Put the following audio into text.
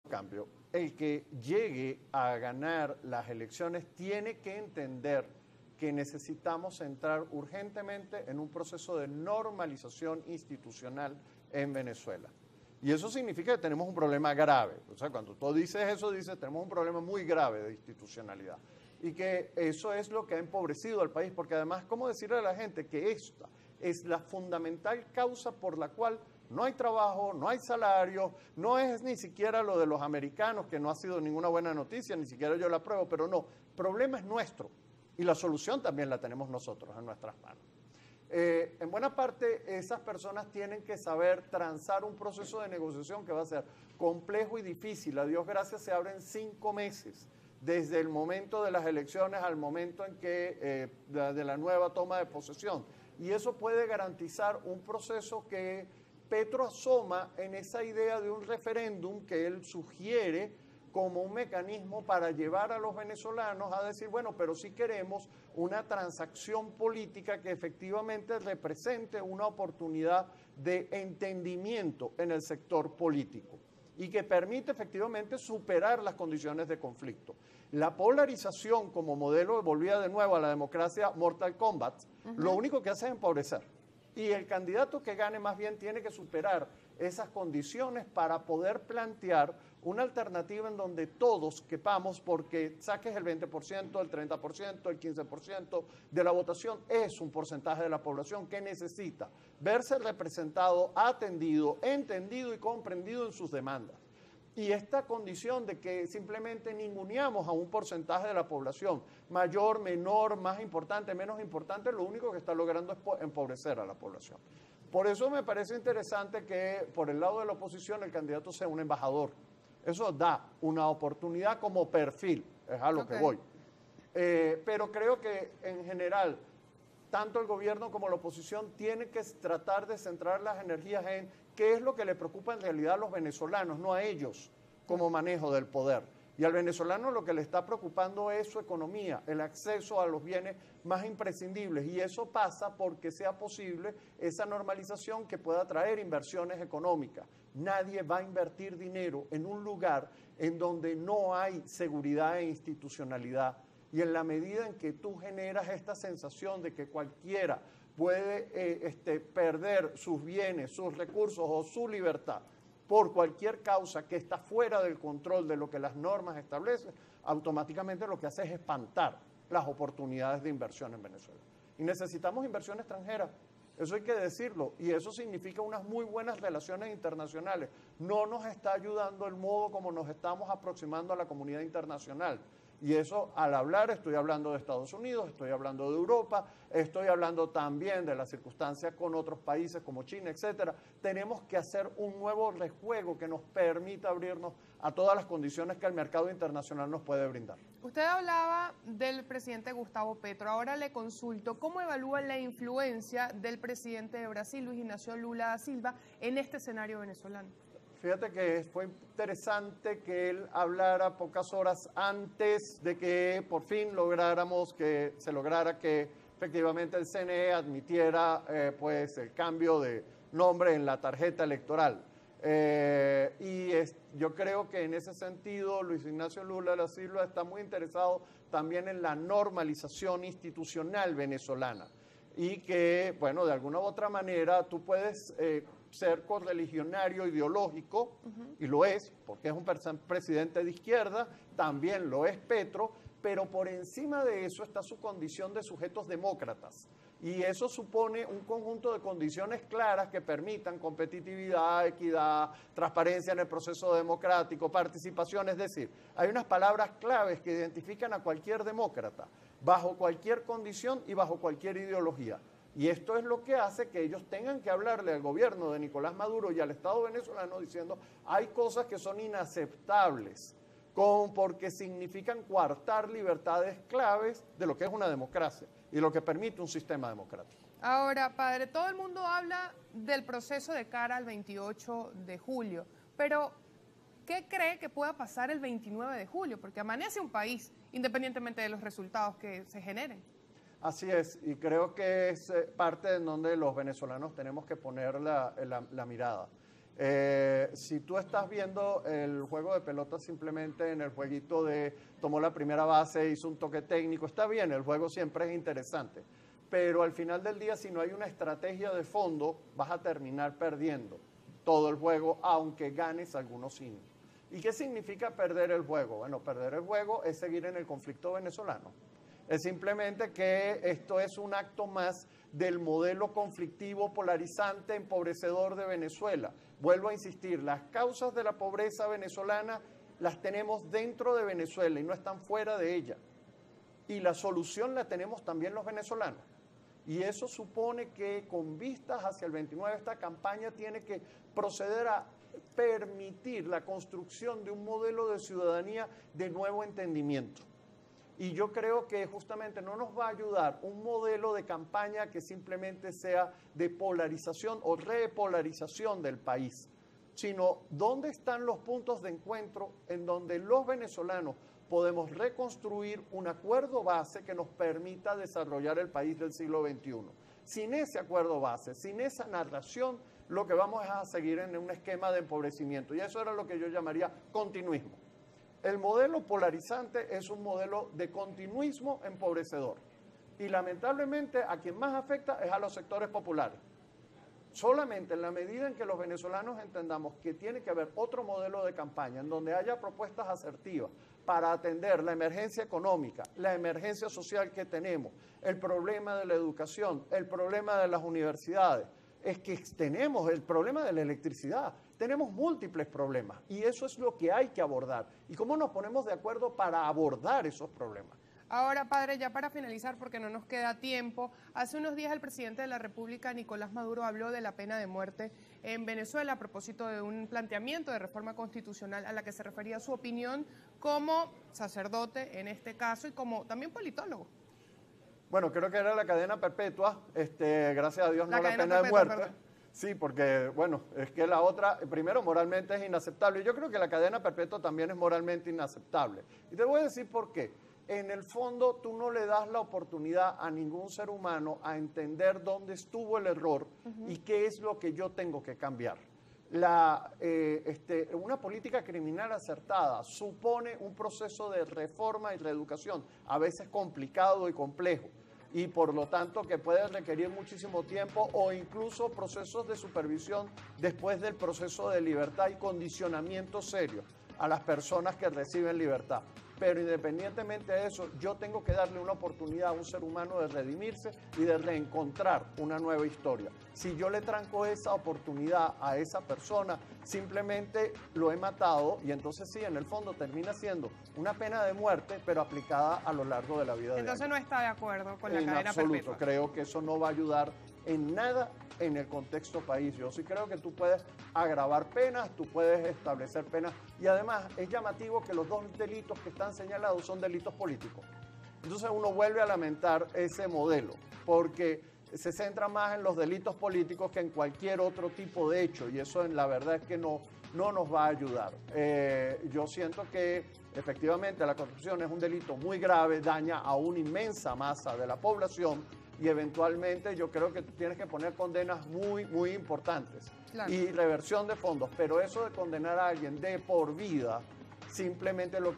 cambio, el que llegue a ganar las elecciones tiene que entender que necesitamos entrar urgentemente en un proceso de normalización institucional en Venezuela. Y eso significa que tenemos un problema grave. O sea, cuando tú dices eso, dices, tenemos un problema muy grave de institucionalidad. Y que eso es lo que ha empobrecido al país, porque además, ¿cómo decirle a la gente que esta es la fundamental causa por la cual no hay trabajo, no hay salario, no es ni siquiera lo de los americanos, que no ha sido ninguna buena noticia, ni siquiera yo la apruebo, pero no, el problema es nuestro y la solución también la tenemos nosotros en nuestras manos. En buena parte, esas personas tienen que saber transar un proceso de negociación que va a ser complejo y difícil. A Dios gracias se abren 5 meses, desde el momento de las elecciones al momento en que de la nueva toma de posesión. Y eso puede garantizar un proceso que Petro asoma en esa idea de un referéndum que él sugiere como un mecanismo para llevar a los venezolanos a decir, bueno, pero sí queremos una transacción política que efectivamente represente una oportunidad de entendimiento en el sector político y que permite efectivamente superar las condiciones de conflicto. La polarización como modelo, volvía de nuevo a la democracia Mortal Kombat, lo único que hace es empobrecer. Y el candidato que gane más bien tiene que superar esas condiciones para poder plantear una alternativa en donde todos quepamos, porque saques el 20%, el 30%, el 15% de la votación, es un porcentaje de la población que necesita verse representado, atendido, entendido y comprendido en sus demandas. Y esta condición de que simplemente ninguneamos a un porcentaje de la población, mayor, menor, más importante, menos importante, lo único que está logrando es empobrecer a la población. Por eso me parece interesante que por el lado de la oposición el candidato sea un embajador. Eso da una oportunidad como perfil, es a lo que voy. Pero creo que en general, tanto el gobierno como la oposición tienen que tratar de centrar las energías en qué es lo que le preocupa en realidad a los venezolanos, no a ellos como manejo del poder. Y al venezolano lo que le está preocupando es su economía, el acceso a los bienes más imprescindibles. Y eso pasa porque sea posible esa normalización que pueda traer inversiones económicas. Nadie va a invertir dinero en un lugar en donde no hay seguridad e institucionalidad. Y en la medida en que tú generas esta sensación de que cualquiera puede perder sus bienes, sus recursos o su libertad por cualquier causa que está fuera del control de lo que las normas establecen, automáticamente lo que hace es espantar las oportunidades de inversión en Venezuela. Y necesitamos inversión extranjera, eso hay que decirlo, y eso significa unas muy buenas relaciones internacionales. No nos está ayudando el modo como nos estamos aproximando a la comunidad internacional. Y eso, al hablar, estoy hablando de Estados Unidos, estoy hablando de Europa, estoy hablando también de las circunstancias con otros países como China, etcétera. Tenemos que hacer un nuevo rejuego que nos permita abrirnos a todas las condiciones que el mercado internacional nos puede brindar. Usted hablaba del presidente Gustavo Petro. Ahora le consulto, ¿cómo evalúa la influencia del presidente de Brasil, Luis Ignacio Lula da Silva, en este escenario venezolano? Fíjate que fue interesante que él hablara pocas horas antes de que por fin se lograra que efectivamente el CNE admitiera pues el cambio de nombre en la tarjeta electoral. Yo creo que en ese sentido Luis Ignacio Lula da Silva está muy interesado también en la normalización institucional venezolana y que, bueno, de alguna u otra manera tú puedes ser correligionario ideológico, y lo es, porque es un presidente de izquierda, también lo es Petro, pero por encima de eso está su condición de sujetos demócratas. Y eso supone un conjunto de condiciones claras que permitan competitividad, equidad, transparencia en el proceso democrático, participación. Es decir, hay unas palabras claves que identifican a cualquier demócrata, bajo cualquier condición y bajo cualquier ideología. Y esto es lo que hace que ellos tengan que hablarle al gobierno de Nicolás Maduro y al Estado venezolano diciendo hay cosas que son inaceptables, porque significan coartar libertades claves de lo que es una democracia y lo que permite un sistema democrático. Ahora, padre, todo el mundo habla del proceso de cara al 28 de julio, pero ¿qué cree que pueda pasar el 29 de julio? Porque amanece un país, independientemente de los resultados que se generen. Así es, y creo que es parte en donde los venezolanos tenemos que poner la mirada. Si tú estás viendo el juego de pelota simplemente en el jueguito de tomó la primera base, hizo un toque técnico, está bien, el juego siempre es interesante, pero al final del día, si no hay una estrategia de fondo, vas a terminar perdiendo todo el juego, aunque ganes algunos innings. ¿Y qué significa perder el juego? Bueno, perder el juego es seguir en el conflicto venezolano. Es simplemente que esto es un acto más del modelo conflictivo, polarizante, empobrecedor de Venezuela. Vuelvo a insistir, las causas de la pobreza venezolana las tenemos dentro de Venezuela y no están fuera de ella. Y la solución la tenemos también los venezolanos. Y eso supone que con vistas hacia el 29 esta campaña tiene que proceder a permitir la construcción de un modelo de ciudadanía de nuevo entendimiento. Y yo creo que justamente no nos va a ayudar un modelo de campaña que simplemente sea de polarización o repolarización del país, sino dónde están los puntos de encuentro en donde los venezolanos podemos reconstruir un acuerdo base que nos permita desarrollar el país del siglo XXI. Sin ese acuerdo base, sin esa narración, lo que vamos es a seguir en un esquema de empobrecimiento. Y eso era lo que yo llamaría continuismo. El modelo polarizante es un modelo de continuismo empobrecedor. Y lamentablemente a quien más afecta es a los sectores populares. Solamente en la medida en que los venezolanos entendamos que tiene que haber otro modelo de campaña en donde haya propuestas asertivas para atender la emergencia económica, la emergencia social que tenemos, el problema de la educación, el problema de las universidades, es que tenemos el problema de la electricidad, tenemos múltiples problemas y eso es lo que hay que abordar. ¿Y cómo nos ponemos de acuerdo para abordar esos problemas? Ahora, padre, ya para finalizar, porque no nos queda tiempo, hace unos días el presidente de la República, Nicolás Maduro, habló de la pena de muerte en Venezuela a propósito de un planteamiento de reforma constitucional a la que se refería su opinión como sacerdote en este caso y como también politólogo. Bueno, creo que era la cadena perpetua, gracias a Dios no la pena de muerte. Perdón. Sí, porque, bueno, es que la otra, primero, moralmente es inaceptable. Yo creo que la cadena perpetua también es moralmente inaceptable. Y te voy a decir por qué. En el fondo, tú no le das la oportunidad a ningún ser humano a entender dónde estuvo el error y qué es lo que yo tengo que cambiar. Una política criminal acertada supone un proceso de reforma y reeducación, a veces complicado y complejo, y por lo tanto que puede requerir muchísimo tiempo o incluso procesos de supervisión después del proceso de libertad y condicionamiento serio a las personas que reciben libertad. Pero independientemente de eso, yo tengo que darle una oportunidad a un ser humano de redimirse y de reencontrar una nueva historia. Si yo le tranco esa oportunidad a esa persona, simplemente lo he matado y entonces sí, en el fondo termina siendo una pena de muerte, pero aplicada a lo largo de la vida. Entonces no está de acuerdo con la cadena perpetua. En absoluto, perpetua. Creo que eso no va a ayudar en nada en el contexto país. Yo sí creo que tú puedes agravar penas, tú puedes establecer penas y además es llamativo que los dos delitos que están señalados son delitos políticos. Entonces uno vuelve a lamentar ese modelo porque se centra más en los delitos políticos que en cualquier otro tipo de hecho y eso en la verdad es que no nos va a ayudar. Yo siento que efectivamente la corrupción es un delito muy grave, daña a una inmensa masa de la población y eventualmente yo creo que tienes que poner condenas muy, muy importantes. Claro. Y reversión de fondos, pero eso de condenar a alguien de por vida simplemente lo